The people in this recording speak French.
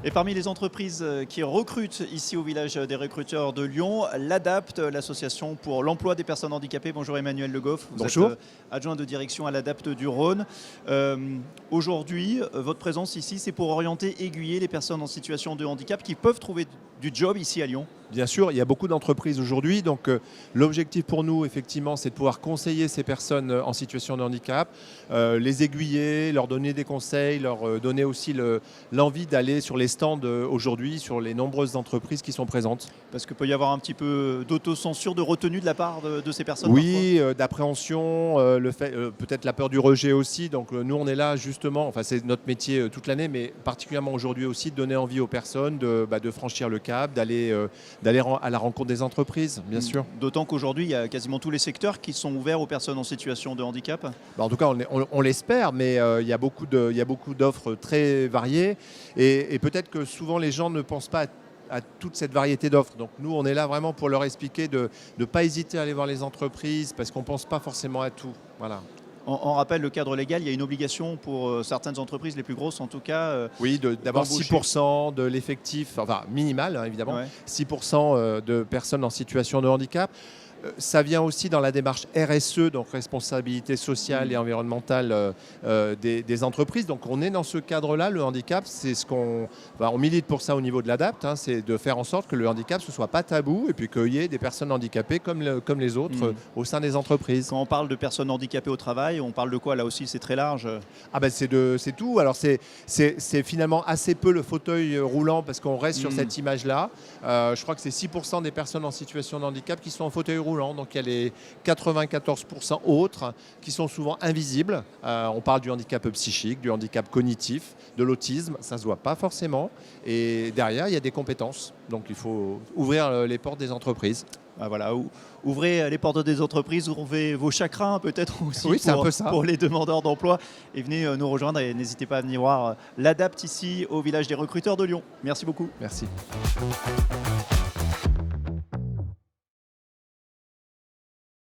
Et parmi les entreprises qui recrutent ici au village des recruteurs de Lyon, l'ADAPT, l'association pour l'emploi des personnes handicapées. Bonjour Emmanuel Le Goff, vous Bonjour. êtes adjoint de direction à l'ADAPT du Rhône. Aujourd'hui, votre présence ici, c'est pour orienter, aiguiller les personnes en situation de handicap qui peuvent trouver du job ici à Lyon. Bien sûr, il y a beaucoup d'entreprises aujourd'hui. Donc, l'objectif pour nous, effectivement, c'est de pouvoir conseiller ces personnes en situation de handicap, les aiguiller, leur donner des conseils, leur donner aussi l'envie d'aller sur les stands aujourd'hui, sur les nombreuses entreprises qui sont présentes. Parce qu'il peut y avoir un petit peu d'autocensure, de retenue de la part de ces personnes. Oui, d'appréhension, peut-être la peur du rejet aussi. Donc, nous, on est là justement, enfin, c'est notre métier toute l'année, mais particulièrement aujourd'hui aussi, de donner envie aux personnes de franchir le cap, d'aller à la rencontre des entreprises, bien sûr. D'autant qu'aujourd'hui, il y a quasiment tous les secteurs qui sont ouverts aux personnes en situation de handicap. En tout cas, on l'espère, mais il y a beaucoup d'offres très variées. Et peut-être que souvent, les gens ne pensent pas à toute cette variété d'offres. Donc nous, on est là vraiment pour leur expliquer de ne pas hésiter à aller voir les entreprises parce qu'on ne pense pas forcément à tout. Voilà. On rappelle le cadre légal, il y a une obligation pour certaines entreprises, les plus grosses en tout cas. Oui, d'avoir 6% de l'effectif, enfin minimal hein, évidemment, Ouais. 6% de personnes en situation de handicap. Ça vient aussi dans la démarche RSE, donc responsabilité sociale et environnementale des entreprises. Donc on est dans ce cadre-là. Le handicap, c'est on milite pour ça au niveau de l'ADAPT, hein, c'est de faire en sorte que le handicap ne soit pas tabou et puis qu'il y ait des personnes handicapées comme les autres au sein des entreprises. Quand on parle de personnes handicapées au travail, on parle de quoi là aussi? C'est très large. Ah ben c'est tout. Alors c'est finalement assez peu le fauteuil roulant parce qu'on reste sur cette image-là. Je crois que c'est 6% des personnes en situation de handicap qui sont en fauteuil roulant. Donc il y a les 94% autres qui sont souvent invisibles. On parle du handicap psychique, du handicap cognitif, de l'autisme. Ça ne se voit pas forcément. Et derrière, il y a des compétences. Donc il faut ouvrir les portes des entreprises. Ah, voilà, ouvrez les portes des entreprises, ouvrez vos chakrins peut-être aussi Oui, c'est un peu ça. pour les demandeurs d'emploi. Et venez nous rejoindre et n'hésitez pas à venir voir l'ADAPT ici au village des recruteurs de Lyon. Merci beaucoup. Merci.